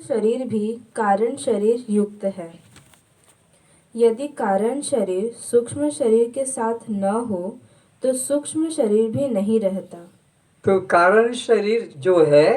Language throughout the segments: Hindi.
शरीर भी कारण शरीर युक्त है। यदि कारण शरीर सूक्ष्म शरीर के साथ न हो तो सूक्ष्म शरीर भी नहीं रहता। तो कारण शरीर जो है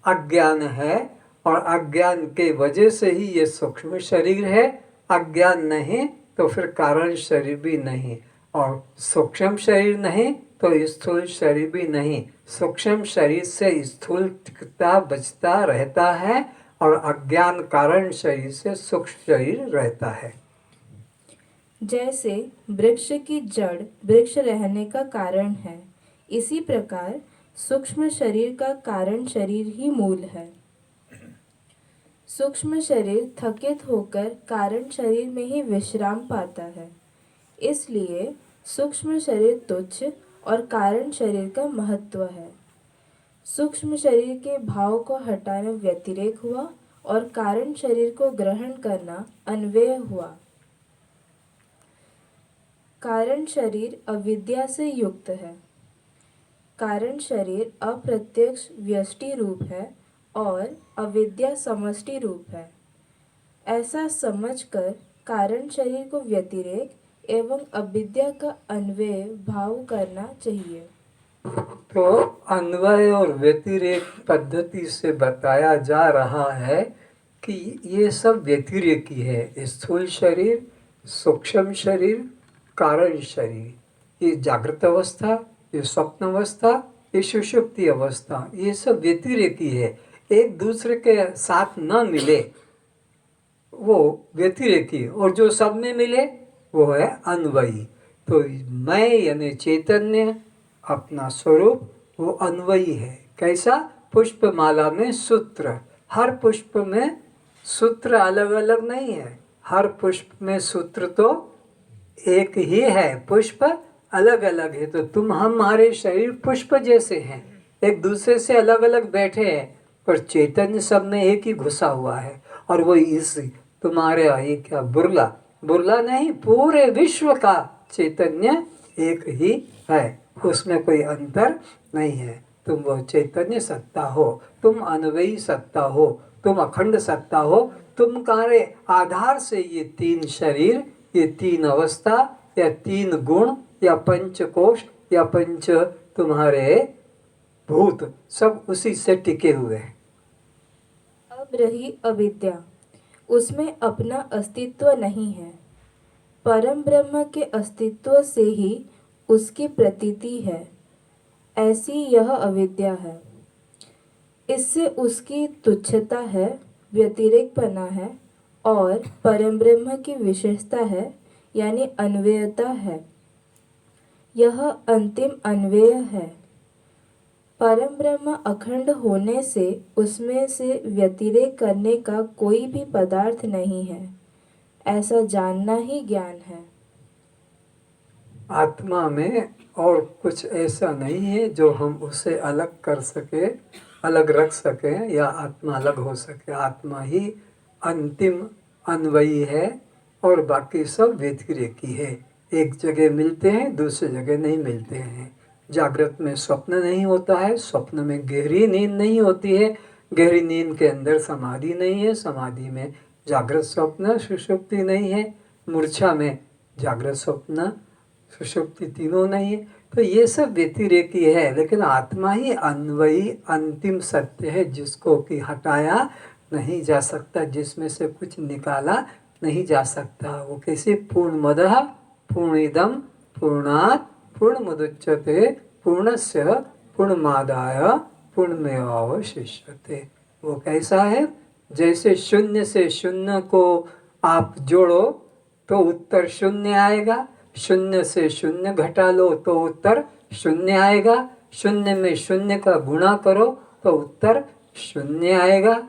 अज्ञान है, और अज्ञान के वजह से ही ये सूक्ष्म शरीर है। अज्ञान नहीं तो फिर कारण शरीर भी नहीं, और सूक्ष्म शरीर नहीं तो स्थूल शरीर भी नहीं। सूक्ष्म शरीर से स्थूल टिकता बचता रहता है, और अज्ञान कारण शरीर से सूक्ष्म शरीर रहता है। जैसे वृक्ष की जड़ वृक्ष रहने का कारण है, इसी प्रकार सूक्ष्म शरीर का कारण शरीर ही मूल है। सूक्ष्म शरीर थकित होकर कारण शरीर में ही विश्राम पाता है। इसलिए सूक्ष्म शरीर तुच्छ और कारण शरीर का महत्व है। सूक्ष्म शरीर के भाव को हटाना व्यतिरेक हुआ और कारण शरीर को ग्रहण करना अन्वय हुआ। कारण शरीर अविद्या से युक्त है। कारण शरीर अप्रत्यक्ष व्यष्टि रूप है और अविद्या समष्टि रूप है। ऐसा समझकर कारण शरीर को व्यतिरेक एवं अविद्या का अन्वय भाव करना चाहिए। तो अन्वय और व्यतिरेक पद्धति से बताया जा रहा है कि ये सब व्यतिरेकी है। स्थूल शरीर, सूक्ष्म शरीर, कारण शरीर, ये जागृत अवस्था, ये स्वप्न अवस्था, ये सुषुप्ति अवस्था, ये सब व्यतिरेकी है। एक दूसरे के साथ न मिले वो व्यतिरेकी, और जो सब में मिले वो है अन्वयी। तो मैं यानी चैतन्य अपना स्वरूप वो अन्वयी है। कैसा? पुष्पमाला में सूत्र, हर पुष्प में सूत्र अलग अलग नहीं है। हर पुष्प में सूत्र तो एक ही है, पुष्प अलग अलग है। तो तुम हमारे शरीर पुष्प जैसे हैं, एक दूसरे से अलग अलग बैठे हैं, पर चैतन्य सब में एक ही घुसा हुआ है। और वो इस तुम्हारे ये क्या बुरला बुरला नहीं, पूरे विश्व का चैतन्य एक ही है, उसमें कोई अंतर नहीं है। तुम वो चैतन्य सत्ता हो, तुम अन्वयी सत्ता हो, तुम अखंड सत्ता हो। तुम्हारे आधार से ये तीन शरीर, ये तीन अवस्था, या तीन गुण, या पंचकोश, या पंच तुम्हारे भूत, सब उसी से टिके हुए हैं। अब रही अविद्या, उसमें अपना अस्तित्व नहीं है। परम ब्रह्म के अस्तित्व से ही उसकी प्रतीति है, ऐसी यह अविद्या है। इससे उसकी तुच्छता है, व्यतिरेकपना है, और परम ब्रह्म की विशेषता है, यानी अन्वयता है। यह अंतिम अन्वय है। परम ब्रह्म अखंड होने से उसमें से व्यतिरेक करने का कोई भी पदार्थ नहीं है, ऐसा जानना ही ज्ञान है। आत्मा में और कुछ ऐसा नहीं है जो हम उसे अलग कर सके, अलग रख सकें, या आत्मा अलग हो सके। आत्मा ही अंतिम अन्वयी है, और बाकी सब व्यतिरेकी है। एक जगह मिलते हैं, दूसरी जगह नहीं मिलते हैं। जागृत में स्वप्न नहीं होता है, स्वप्न में गहरी नींद नहीं होती है, गहरी नींद के अंदर समाधि नहीं है, समाधि में जागृत स्वप्न सुषुप्ति नहीं है, मूर्छा में जागृत स्वप्न सुषुप्ति तीनों नहीं है। तो ये सब व्यतिरेकी है, लेकिन आत्मा ही अन्वयी अंतिम सत्य है, जिसको कि हटाया नहीं जा सकता, जिसमें से कुछ निकाला नहीं जा सकता। वो कैसे? पूर्णमदः पूर्णिदं पूर्णात् पूर्णमुदच्यते पूर्णस्य पूर्णमादाय पूर्णमेवावशिष्यते। वो कैसा है? जैसे शून्य से शून्य को आप जोड़ो तो उत्तर शून्य आएगा, शून्य से शून्य घटा लो तो उत्तर शून्य आएगा, शून्य में शून्य का गुणा करो तो उत्तर शून्य आएगा।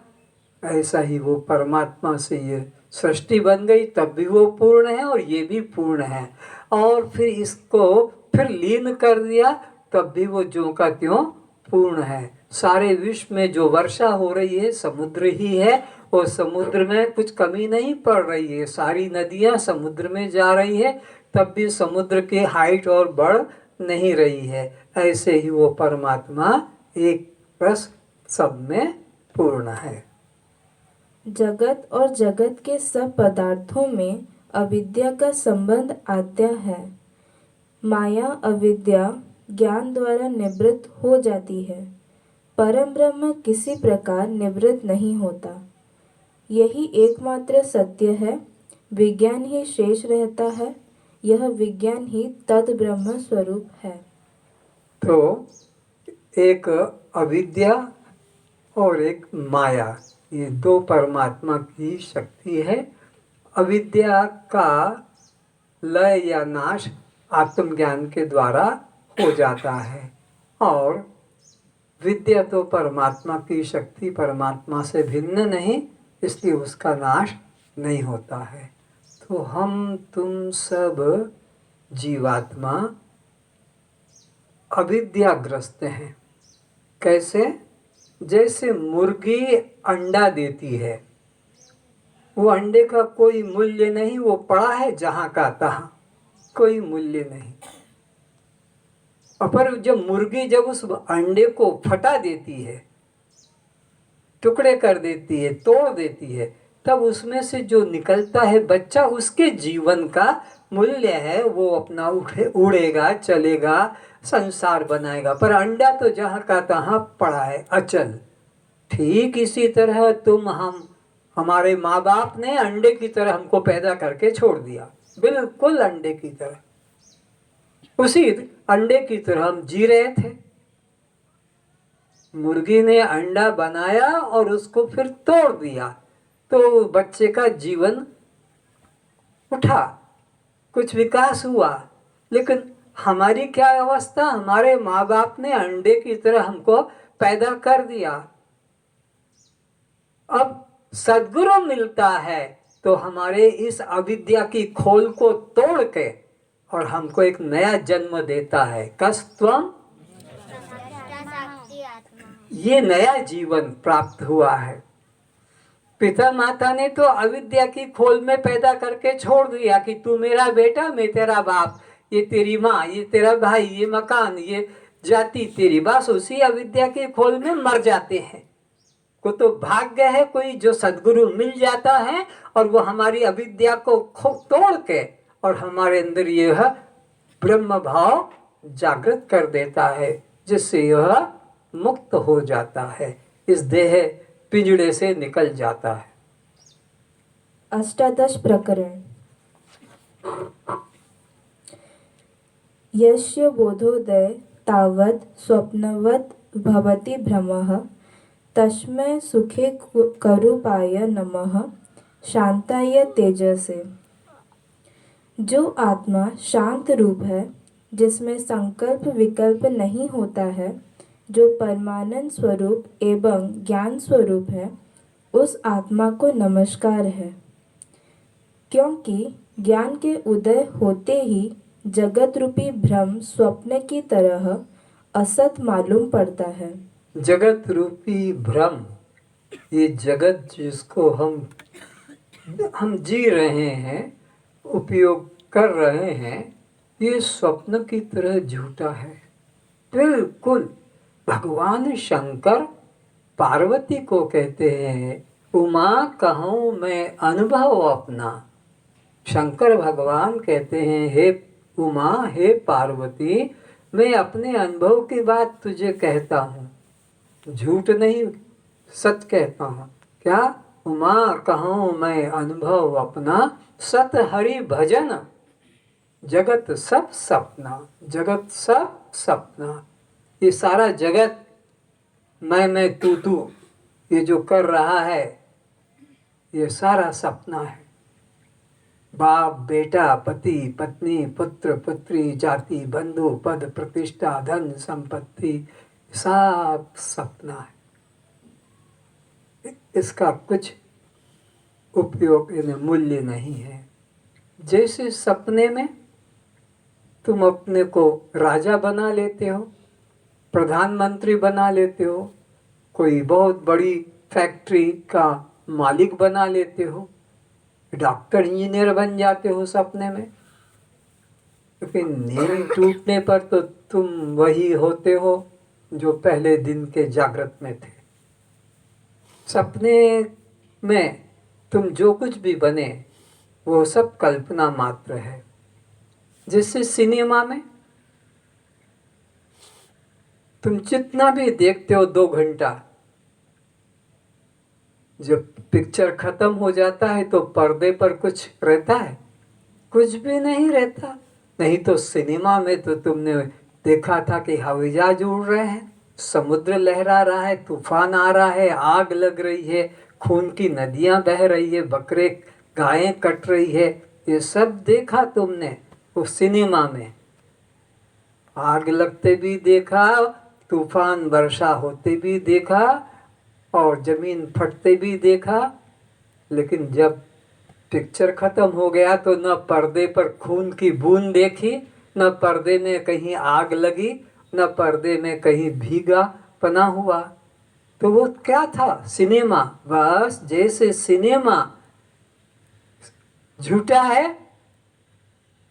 ऐसा ही वो परमात्मा से ये सृष्टि बन गई, तब भी वो पूर्ण है और ये भी पूर्ण है। और फिर इसको फिर लीन कर दिया, तब भी वो ज्यों का त्यों पूर्ण है। सारे विश्व में जो वर्षा हो रही है समुद्र ही है, और समुद्र में कुछ कमी नहीं पड़ रही है। सारी नदियां समुद्र में जा रही है, तब भी समुद्र की हाइट और बढ़ नहीं रही है। ऐसे ही वो परमात्मा एक रस सब में पूर्ण है। जगत और जगत के सब पदार्थों में अविद्या का संबंध आद्या है। माया अविद्या ज्ञान द्वारा निवृत्त हो जाती है। परम ब्रह्म किसी प्रकार निवृत्त नहीं होता। यही एकमात्र सत्य है। विज्ञान ही शेष रहता है। यह विज्ञान ही तद ब्रह्म स्वरूप है। तो एक अविद्या और एक माया, ये दो परमात्मा की शक्ति है। अविद्या का लय या नाश आत्मज्ञान के द्वारा हो जाता है, और विद्या तो परमात्मा की शक्ति, परमात्मा से भिन्न नहीं, इसलिए उसका नाश नहीं होता है। तो हम तुम सब जीवात्मा अविद्याग्रस्त हैं। कैसे? जैसे मुर्गी अंडा देती है, वो अंडे का कोई मूल्य नहीं, वो पड़ा है जहाँ का तहाँ, कोई मूल्य नहीं। और पर जब मुर्गी जब उस अंडे को फटा देती है, टुकड़े कर देती है, तोड़ देती है, तब उसमें से जो निकलता है बच्चा, उसके जीवन का मूल्य है। वो अपना उड़ेगा, चलेगा, संसार बनाएगा। पर अंडा तो जहाँ का तहाँ पड़ा है, अचल। ठीक इसी तरह हमारे माँ बाप ने अंडे की तरह हमको पैदा करके छोड़ दिया, बिल्कुल अंडे की तरह। उसी अंडे की तरह हम जी रहे थे। मुर्गी ने अंडा बनाया और उसको फिर तोड़ दिया, तो बच्चे का जीवन उठा, कुछ विकास हुआ। लेकिन हमारी क्या अवस्था? हमारे माँ बाप ने अंडे की तरह हमको पैदा कर दिया। अब सद्गुरु मिलता है तो हमारे इस अविद्या की खोल को तोड़ के और हमको एक नया जन्म देता है। कस्त्वम, ये नया जीवन प्राप्त हुआ है। पिता माता ने तो अविद्या की खोल में पैदा करके छोड़ दिया कि तू मेरा बेटा, मैं तेरा बाप, ये तेरी माँ, ये तेरा भाई, ये मकान, ये जाति तेरी। बस उसी अविद्या की खोल में मर जाते हैं। को तो भाग्य है कोई जो सद्गुरु मिल जाता है और वो हमारी अविद्या को तोड़ के और हमारे अंदर यह ब्रह्म भाव जागृत कर देता है, जिससे यह मुक्त हो जाता है, इस देह पिंजड़े से निकल जाता है। अष्टादश प्रकरण। यस्य बोधोदय तावत् स्वप्नवत् भवति भ्रमः तस्मै सुखे करूपाय नमः शांताय तेजसे। जो आत्मा शांत रूप है, जिसमें संकल्प विकल्प नहीं होता है, जो परमानंद स्वरूप एवं ज्ञान स्वरूप है, उस आत्मा को नमस्कार है। क्योंकि ज्ञान के उदय होते ही जगत रूपी भ्रम स्वप्न की तरह असत मालूम पड़ता है। जगत रूपी भ्रम, ये जगत जिसको हम जी रहे हैं, उपयोग कर रहे हैं, ये स्वप्न की तरह झूठा है, बिल्कुल। भगवान शंकर पार्वती को कहते हैं, उमा कहूँ मैं अनुभव अपना। शंकर भगवान कहते हैं, हे उमा, हे पार्वती, मैं अपने अनुभव की बात तुझे कहता हूँ, झूठ नहीं, सच कहता हूँ। क्या? उमा कहूँ मैं अनुभव अपना, सत हरि भजन जगत सब सपना। जगत सब सपना, ये सारा जगत मैं तू ये जो कर रहा है, ये सारा सपना है। बाप बेटा, पति पत्नी, पुत्र पुत्री, जाति बंधु, पद प्रतिष्ठा, धन संपत्ति, सब सपना है। इसका कुछ उपयोग, मूल्य नहीं है। जैसे सपने में तुम अपने को राजा बना लेते हो, प्रधानमंत्री बना लेते हो, कोई बहुत बड़ी फैक्ट्री का मालिक बना लेते हो, डॉक्टर इंजीनियर बन जाते हो सपने में। लेकिन नींद टूटने पर तो तुम वही होते हो जो पहले दिन के जागृत में थे। सपने में तुम जो कुछ भी बने वो सब कल्पना मात्र है। जैसे सिनेमा में तुम जितना भी देखते हो 2 घंटा, जब पिक्चर खत्म हो जाता है तो पर्दे पर कुछ रहता है? कुछ भी नहीं रहता। नहीं तो सिनेमा में तो तुमने देखा था कि हवाई जहाज उड़ रहे हैं, समुद्र लहरा रहा है, तूफान आ रहा है, आग लग रही है, खून की नदियां बह रही है, बकरे गायें कट रही है, ये सब देखा तुमने उस सिनेमा में। आग लगते भी देखा, तूफान वर्षा होते भी देखा और जमीन फटते भी देखा। लेकिन जब पिक्चर खत्म हो गया तो न पर्दे पर खून की बूंद देखी, न पर्दे में कहीं आग लगी, न पर्दे में कहीं भीगा पना हुआ। तो वो क्या था? सिनेमा। बस जैसे सिनेमा झूठा है,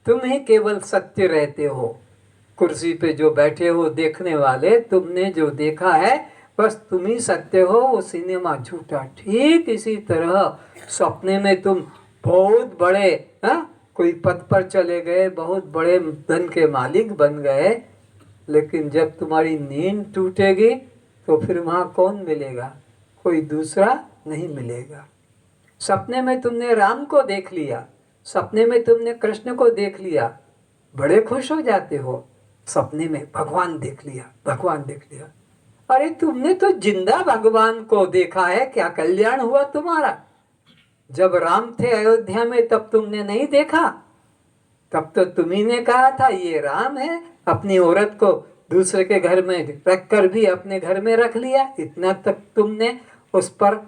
तुम ही केवल सत्य रहते हो। कुर्सी पे जो बैठे हो देखने वाले, तुमने जो देखा है बस तुम ही सत्य हो, वो सिनेमा झूठा। ठीक इसी तरह सपने में तुम बहुत बड़े कोई पद पर चले गए, बहुत बड़े धन के मालिक बन गए, लेकिन जब तुम्हारी नींद टूटेगी तो फिर वहाँ कौन मिलेगा? कोई दूसरा नहीं मिलेगा। सपने में तुमने राम को देख लिया, सपने में तुमने कृष्ण को देख लिया, बड़े खुश हो जाते हो। सपने में भगवान देख लिया, भगवान देख लिया। अरे तुमने तो जिंदा भगवान को देखा है, क्या कल्याण हुआ तुम्हारा? जब राम थे अयोध्या में तब तुमने नहीं देखा? तब तो तुम्ही ने कहा था ये राम है। अपनी औरत को दूसरे के घर में रख कर भी अपने घर में रख लिया, इतना तक तुमने उस पर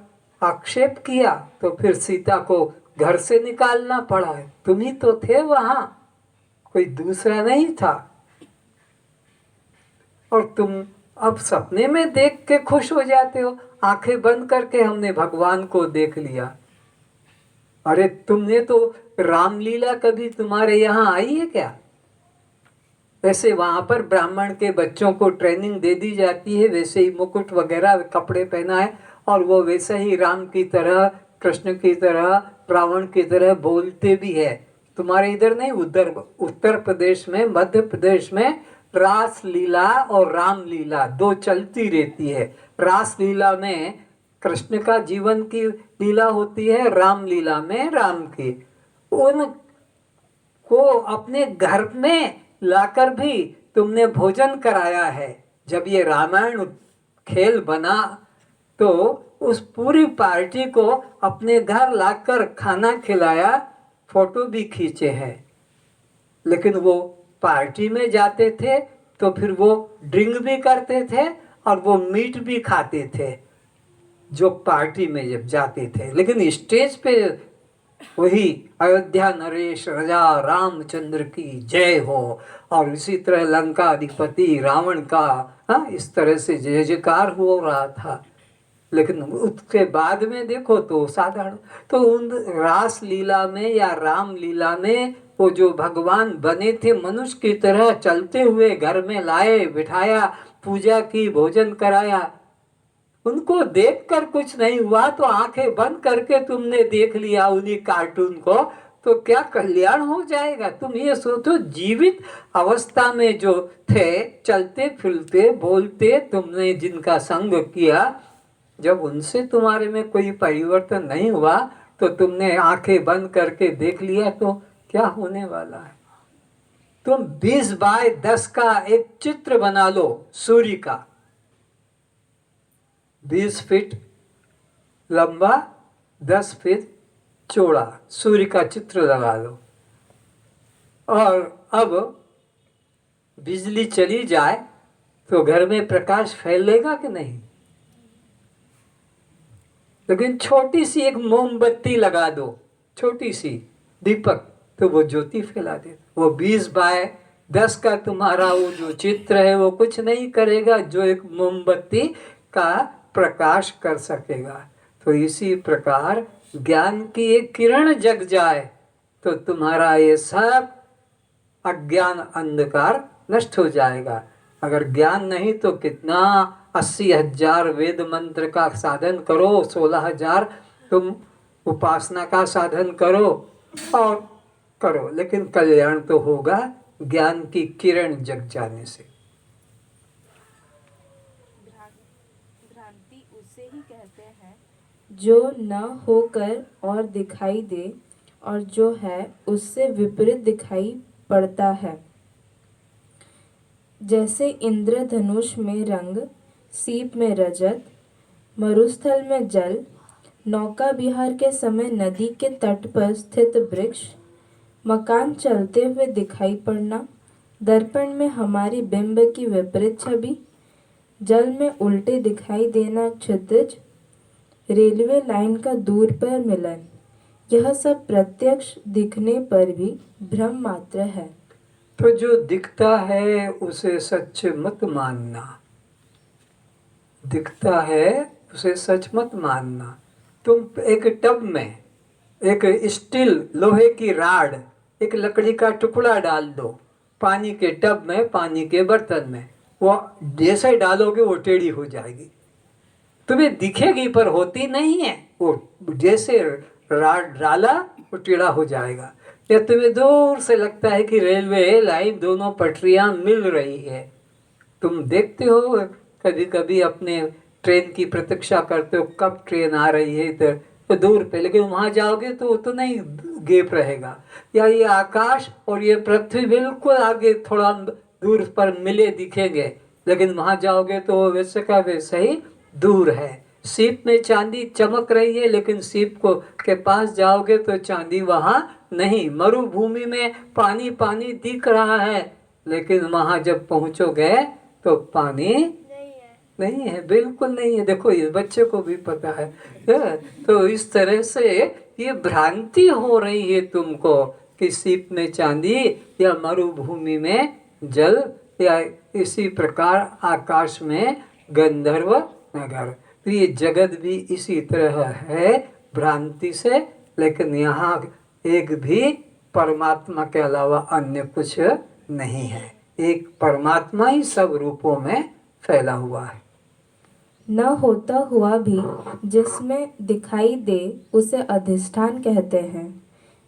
आक्षेप किया, तो फिर सीता को घर से निकालना पड़ा है। तुम ही तो थे वहां, कोई दूसरा नहीं था। और तुम अब सपने में देख के खुश हो जाते हो, आंखें बंद करके हमने भगवान को देख लिया। अरे तुमने तो रामलीला कभी तुम्हारे यहाँ आई है क्या? वैसे वहां पर ब्राह्मण के बच्चों को ट्रेनिंग दे दी जाती है, वैसे ही मुकुट वगैरह कपड़े पहना है और वो वैसे ही राम की तरह, कृष्ण की तरह, रावण की तरह बोलते भी है। तुम्हारे इधर नहीं, उधर उत्तर प्रदेश में, मध्य प्रदेश में रास लीला और राम लीला दो चलती रहती है। रास लीला में कृष्ण का जीवन की लीला होती है, राम लीला में राम की। उन को अपने घर में लाकर भी तुमने भोजन कराया है। जब ये रामायण खेल बना तो उस पूरी पार्टी को अपने घर लाकर खाना खिलाया, फोटो भी खींचे हैं। लेकिन वो पार्टी में जाते थे तो फिर वो ड्रिंक भी करते थे और वो मीट भी खाते थे जो पार्टी में जब जाते थे। लेकिन स्टेज पे वही अयोध्या नरेश राजा रामचंद्र की जय हो, और इसी तरह लंका अधिपति रावण का इस तरह से जय जयकार हो रहा था। लेकिन उसके बाद में देखो तो साधारण। तो उन रास लीला में या राम लीला में वो जो भगवान बने थे मनुष्य की तरह, चलते हुए घर में लाए, बिठाया, पूजा की, भोजन कराया, उनको देखकर कुछ नहीं हुआ तो आंखें बंद करके तुमने देख लिया उन्हीं कार्टून को, तो क्या कल्याण हो जाएगा? तुम ये सोचो, जीवित अवस्था में जो थे, चलते फिरते बोलते, तुमने जिनका संग किया, जब उनसे तुम्हारे में कोई परिवर्तन नहीं हुआ तो तुमने आंखें बंद करके देख लिया, तो क्या होने वाला है? तुम 20 बाय 10 का एक चित्र बना लो सूर्य का, 20 फीट लंबा, 10 फीट चौड़ा सूर्य का चित्र लगा लो, और अब बिजली चली जाए तो घर में प्रकाश फैलेगा कि नहीं? लेकिन छोटी सी एक मोमबत्ती लगा दो, छोटी सी दीपक, तो वो ज्योति फैला दे। वो 20 बाय 10 का तुम्हारा वो जो चित्र है वो कुछ नहीं करेगा जो एक मोमबत्ती का प्रकाश कर सकेगा। तो इसी प्रकार ज्ञान की एक किरण जग जाए तो तुम्हारा ये सब अज्ञान अंधकार नष्ट हो जाएगा। अगर ज्ञान नहीं तो कितना 80,000 वेद मंत्र का साधन करो, 16,000 तुम उपासना का साधन करो और करो, लेकिन कल्याण तो होगा ज्ञान की किरण जग जाने से। भ्रांति उसे ही कहते हैं जो न होकर और दिखाई दे और जो है उससे विपरीत दिखाई पड़ता है। जैसे इंद्रधनुष में रंग, सीप में रजत, मरुस्थल में जल, नौका विहार के समय नदी के तट पर स्थित वृक्ष, मकान चलते हुए दिखाई पड़ना, दर्पण में हमारी बिंब की विपरीत छवि, जल में उल्टे दिखाई देना क्षितिज, रेलवे लाइन का दूर पर मिलन, यह सब प्रत्यक्ष दिखने पर भी भ्रम मात्र है। तो जो दिखता है उसे सच मत मानना, दिखता है उसे सच मत मानना। तुम एक टब में एक स्टील लोहे की राड, एक लकड़ी का टुकड़ा डाल दो पानी के टब में, पानी के बर्तन में, वो जैसे डालोगे वो टेढ़ी हो जाएगी, तुम्हें दिखेगी पर होती नहीं है। वो जैसे राड डाला वो टेढ़ा हो जाएगा। या तुम्हें दूर से लगता है कि रेलवे लाइन दोनों पटरियां मिल रही है। तुम देखते हो कभी कभी अपने ट्रेन की प्रतीक्षा करते हो कब ट्रेन आ रही है इधर, तो दूर पे, लेकिन वहां जाओगे तो उतना ही गैप रहेगा। या ये आकाश और ये पृथ्वी बिल्कुल आगे थोड़ा दूर पर मिले दिखेंगे, लेकिन वहां जाओगे तो वैसे का वैसे ही दूर है। सीप में चांदी चमक रही है, लेकिन सीप को के पास जाओगे तो चांदी वहां नहीं। मरुभूमि में पानी पानी दिख रहा है, लेकिन वहां जब पहुंचोगे तो पानी नहीं है, बिल्कुल नहीं है। देखो ये बच्चे को भी पता है। तो इस तरह से ये भ्रांति हो रही है तुमको कि सीप में चांदी या मरुभूमि में जल, या इसी प्रकार आकाश में गंधर्व नगर। तो ये जगत भी इसी तरह है भ्रांति से, लेकिन यहाँ एक भी परमात्मा के अलावा अन्य कुछ नहीं है। एक परमात्मा ही सब रूपों में फैला हुआ है। न होता हुआ भी जिसमें दिखाई दे उसे अधिष्ठान कहते हैं।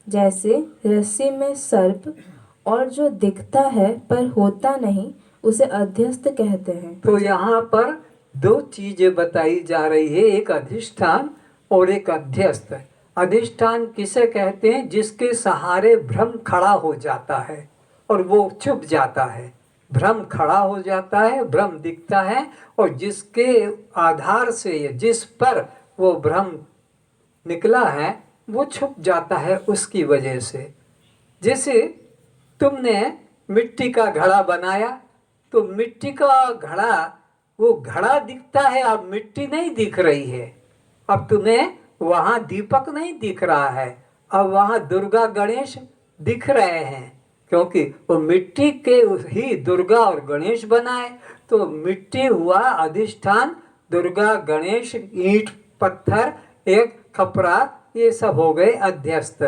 जैसे रस्सी में सर्प, और जो दिखता है पर होता नहीं उसे अध्यस्त कहते हैं। तो यहाँ पर दो चीजें बताई जा रही है, एक अधिष्ठान और एक अध्यस्त। अधिष्ठान किसे कहते हैं? जिसके सहारे भ्रम खड़ा हो जाता है और वो छुप जाता है। भ्रम खड़ा हो जाता है, भ्रम दिखता है, और जिसके आधार से जिस पर वो भ्रम निकला है वो छुप जाता है उसकी वजह से। जैसे तुमने मिट्टी का घड़ा बनाया, तो मिट्टी का घड़ा, वो घड़ा दिखता है, अब मिट्टी नहीं दिख रही है। अब तुम्हें वहां दीपक नहीं दिख रहा है, अब वहां दुर्गा गणेश दिख रहे हैं, क्योंकि वो मिट्टी के ही दुर्गा और गणेश बनाए। तो मिट्टी हुआ अधिष्ठान, दुर्गा गणेश, ईंट पत्थर, एक खपरा, ये सब हो गए अध्यस्त।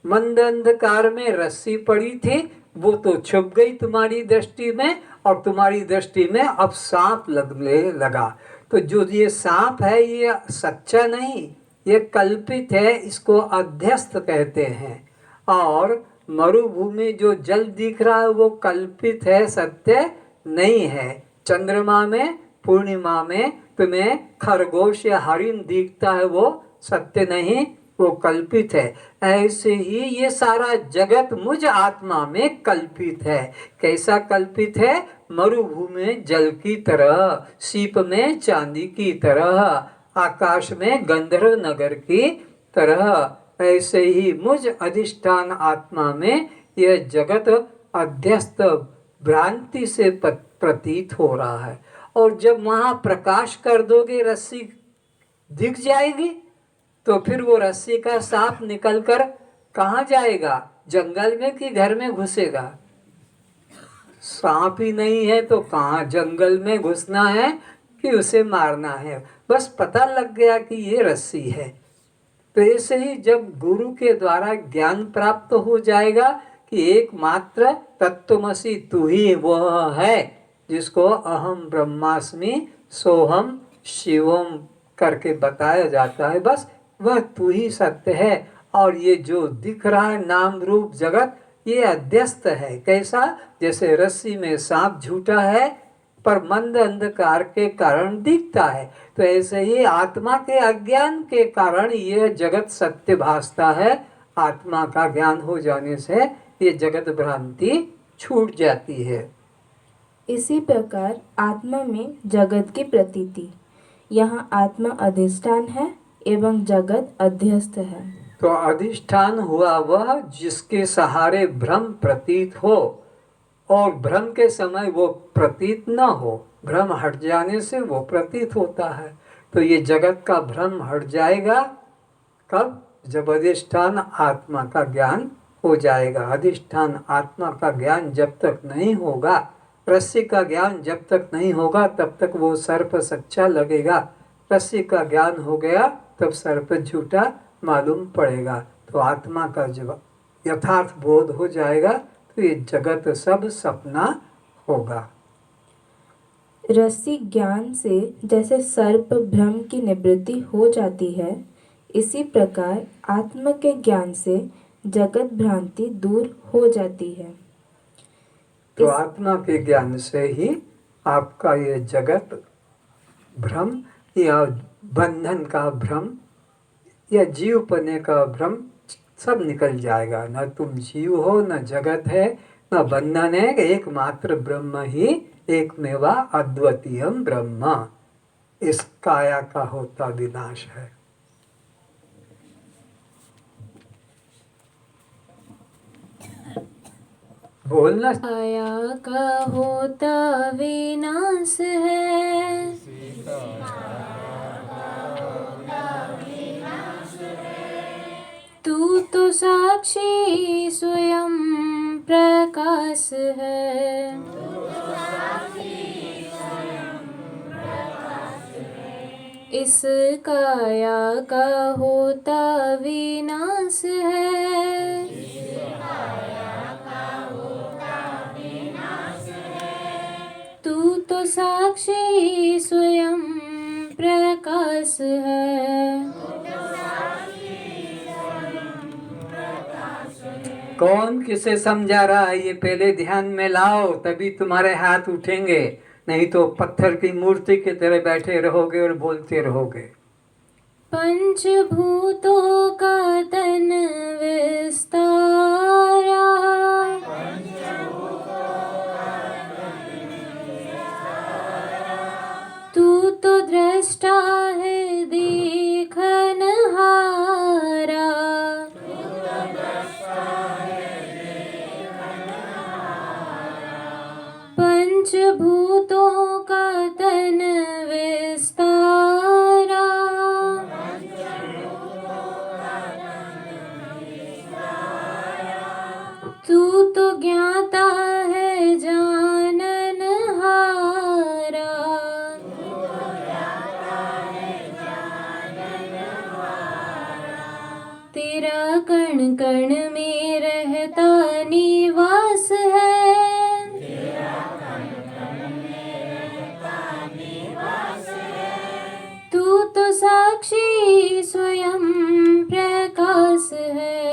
मंद अंधकार में रस्सी पड़ी थी, वो तो छुप गई तुम्हारी दृष्टि में, और तुम्हारी दृष्टि में अब सांप लगने लगा। तो जो ये सांप है ये सच्चा नहीं, ये कल्पित है, इसको अध्यस्त कहते हैं। और मरुभूमि जो जल दिख रहा है वो कल्पित है, सत्य नहीं है। चंद्रमा में, पूर्णिमा में तुम्हें खरगोश या हरिण दिखता है, वो सत्य नहीं, वो कल्पित है। ऐसे ही ये सारा जगत मुझ आत्मा में कल्पित है। कैसा कल्पित है? मरुभूमि में जल की तरह, सीप में चांदी की तरह, आकाश में गंधर्व नगर की तरह। ऐसे ही मुझ अधिष्ठान आत्मा में यह जगत अध्यस्त भ्रांति से प्रतीत हो रहा है। और जब वहां प्रकाश कर दोगे रस्सी दिख जाएगी, तो फिर वो रस्सी का सांप निकलकर कहाँ जाएगा? जंगल में कि घर में घुसेगा? सांप ही नहीं है तो कहाँ जंगल में घुसना है कि उसे मारना है? बस पता लग गया कि ये रस्सी है। तो ऐसे ही जब गुरु के द्वारा ज्ञान प्राप्त हो जाएगा कि एकमात्र तत्वमसि तू ही वह है जिसको अहम ब्रह्मास्मि सोहम शिवम करके बताया जाता है, बस वह तू ही सत्य है। और ये जो दिख रहा है नाम रूप जगत, ये अध्यस्त है। कैसा? जैसे रस्सी में सांप झूठा है पर मंद अंधकार के कारण दिखता है, तो ऐसे ही आत्मा के अज्ञान के कारण यह जगत सत्य भासता है। आत्मा का ज्ञान हो जाने से ये जगत भ्रांति छूट जाती है। इसी प्रकार आत्मा में जगत की प्रतीति। यहाँ आत्मा अधिष्ठान है एवं जगत अध्यस्त है। तो अधिष्ठान हुआ वह जिसके सहारे भ्रम प्रतीत हो, और भ्रम के समय वो प्रतीत न हो। भ्रम हट जाने से वो प्रतीत होता है। तो ये जगत का भ्रम हट जाएगा कब? जब अधिष्ठान आत्मा का ज्ञान हो जाएगा। अधिष्ठान आत्मा का ज्ञान जब तक नहीं होगा, रस्सी का ज्ञान जब तक नहीं होगा, तब तक वो सर्प सच्चा लगेगा। रस्सी का ज्ञान हो गया तब सर्प झूठा मालूम पड़ेगा। तो आत्मा का जब यथार्थ बोध हो जाएगा तो ये जगत सब सपना होगा। रस्सी ज्ञान से जैसे सर्प भ्रम की निवृत्ति हो जाती है, इसी प्रकार आत्मा के ज्ञान से जगत भ्रांति दूर हो जाती है। तो आत्मा के ज्ञान से ही आपका ये जगत भ्रम या बंधन का भ्रम या जीव पने का भ्रम सब निकल जाएगा। न तुम जीव हो, न जगत है, न बंधन है। एकमात्र ब्रह्म ही एकमेवा अद्वितीयम ब्रह्म। इस काया का होता विनाश है। बोलना। काया का होता विनाश है, तू तो साक्षी स्वयं प्रकाश है। इस काया का होता विनाश है, तू तो साक्षी स्वयं प्रकाश है। कौन किसे समझा रहा है ये पहले ध्यान में लाओ, तभी तुम्हारे हाथ उठेंगे। नहीं तो पत्थर की मूर्ति की तरह बैठे रहोगे और बोलते रहोगे। पंचभूतों का तन विस्तारा, तू तो दृष्टा है देखनहारा। पंचभूतों का तन विस्तारा, तू तो ज्ञाता है जाननहारा। तेरा कण कण में रहता निवास है, तू तो साक्षी स्वयं प्रकाश है।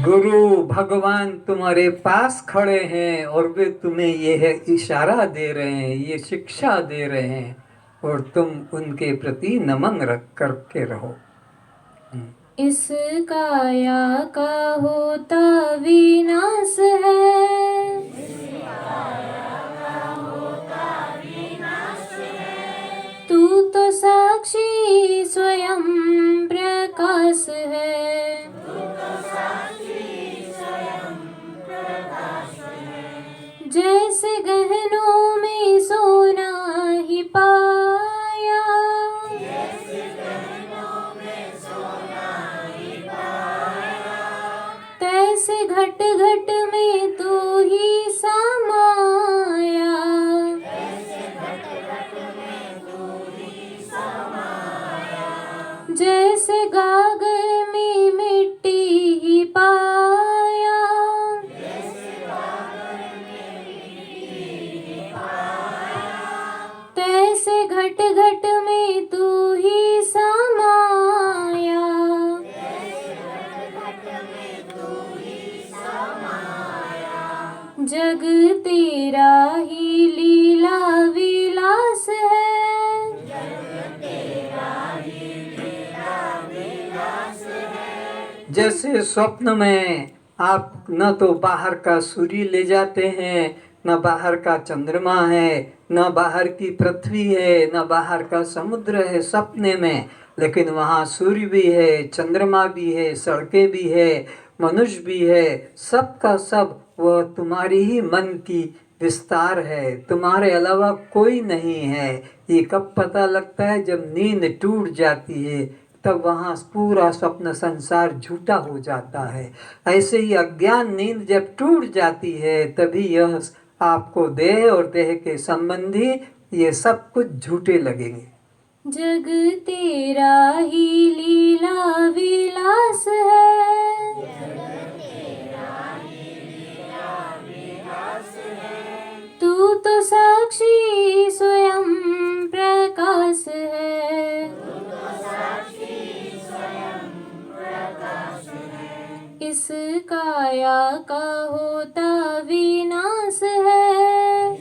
गुरु भगवान तुम्हारे पास खड़े हैं और वे तुम्हें यह इशारा दे रहे हैं, ये शिक्षा दे रहे हैं, और तुम उनके प्रति नमन रख करके रहो। इस काया का होता विनाश है, तू तो साक्षी स्वयं प्रकाश है। जैसे गहनों में सोना ही पाया, तैसे घट घट में तू ही समाया। जैसे गागर में मिट्टी ही पाया, तैसे जैसे स्वप्न में आप न तो बाहर का सूर्य ले जाते हैं, न बाहर का चंद्रमा है, न बाहर की पृथ्वी है, न बाहर का समुद्र है सपने में, लेकिन वहाँ सूर्य भी है, चंद्रमा भी है, सड़कें भी है, मनुष्य भी है, सब का सब वह तुम्हारी ही मन की विस्तार है, तुम्हारे अलावा कोई नहीं है। ये कब पता लगता है? जब नींद टूट जाती है, तब वहाँ पूरा स्वप्न संसार झूठा हो जाता है। ऐसे ही अज्ञान नींद जब टूट जाती है, तभी यह आपको देह और देह के संबंधी ये सब कुछ झूठे लगेंगे। जग तेरा ही लीला विलास है, तू तो साक्षी स्वयं प्रकाश है। इस काया का होता विनाश है,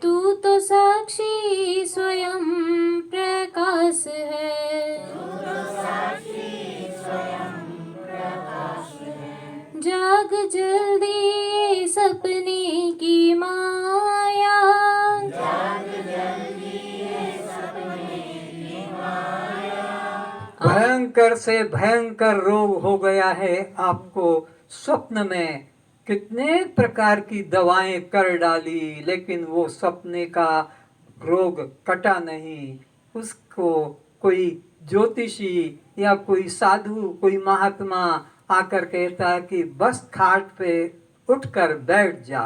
तू तो साक्षी स्वयं प्रकाश है। जाग जल्दी सपने की माया, भयंकर से भयंकर रोग हो गया है आपको। स्वप्न में कितने प्रकार की दवाएं कर डाली, लेकिन वो सपने का रोग कटा नहीं। उसको कोई ज्योतिषी या कोई साधु, कोई महात्मा आकर कहता है कि बस खाट पे उठकर बैठ जा,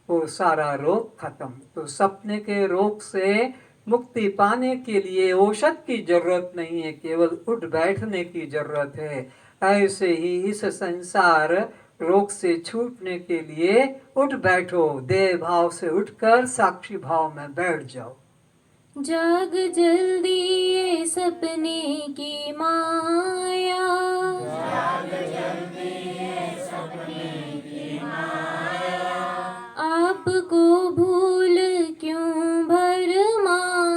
वो सारा रोग खत्म। तो सपने के रोग से मुक्ति पाने के लिए औषध की जरूरत नहीं है, केवल उठ बैठने की जरूरत है। ऐसे ही इस संसार रोग से छूटने के लिए उठ बैठो, देह भाव से उठकर साक्षी भाव में बैठ जाओ। जाग जल्दी ये सपने की माया, आपको भूल क्यों भरमाया,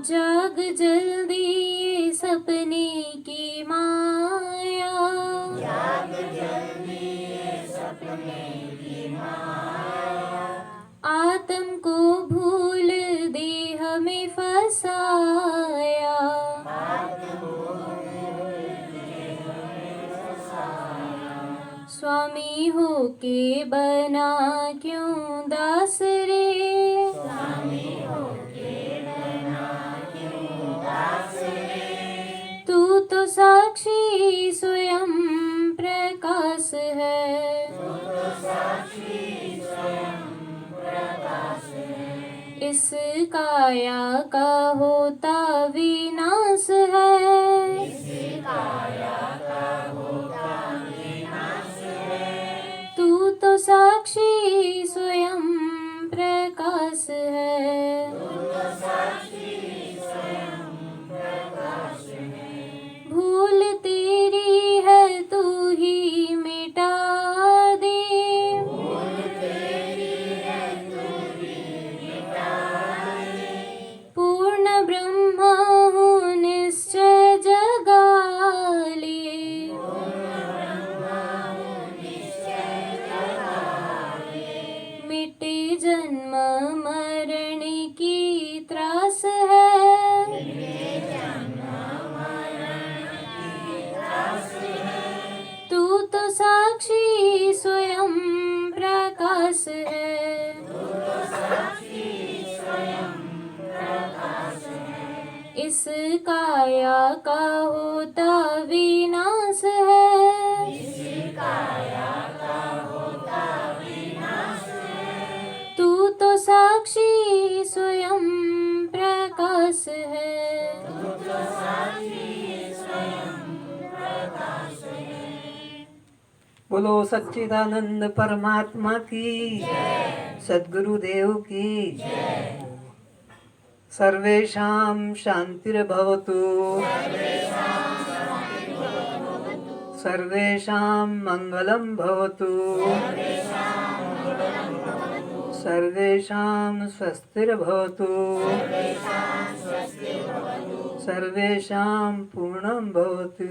जाग जल्दी ये सपने की माया, आत्म को भूल देह में फसाया, स्वामी हो के बना क्यों दास रे, तू तो साक्षी स्वयं प्रकाश है। इस काया का होता विनाश है, तू तो साक्षी स्वयं प्रकाश है। भूल तेरी है तू ही मिटा दे, पूर्ण ब्रह्म हूँ निश्चय जगा ले, मिटे जन्म मरण की त्रास है, तू तो साक्षी स्वयं प्रकाश है। इस काया का होता विनाश है, तू तो साक्षी स्वयं प्रकाश है। बोलो सच्चिदानंद परमात्मा की, सद्गुरुदेव की। सर्वेषां शांतिर्भवतु, सर्वेषां मंगलं भवतु, सर्वेषां स्वस्तिर्भवतु सर्वेषां पूर्णं भवतु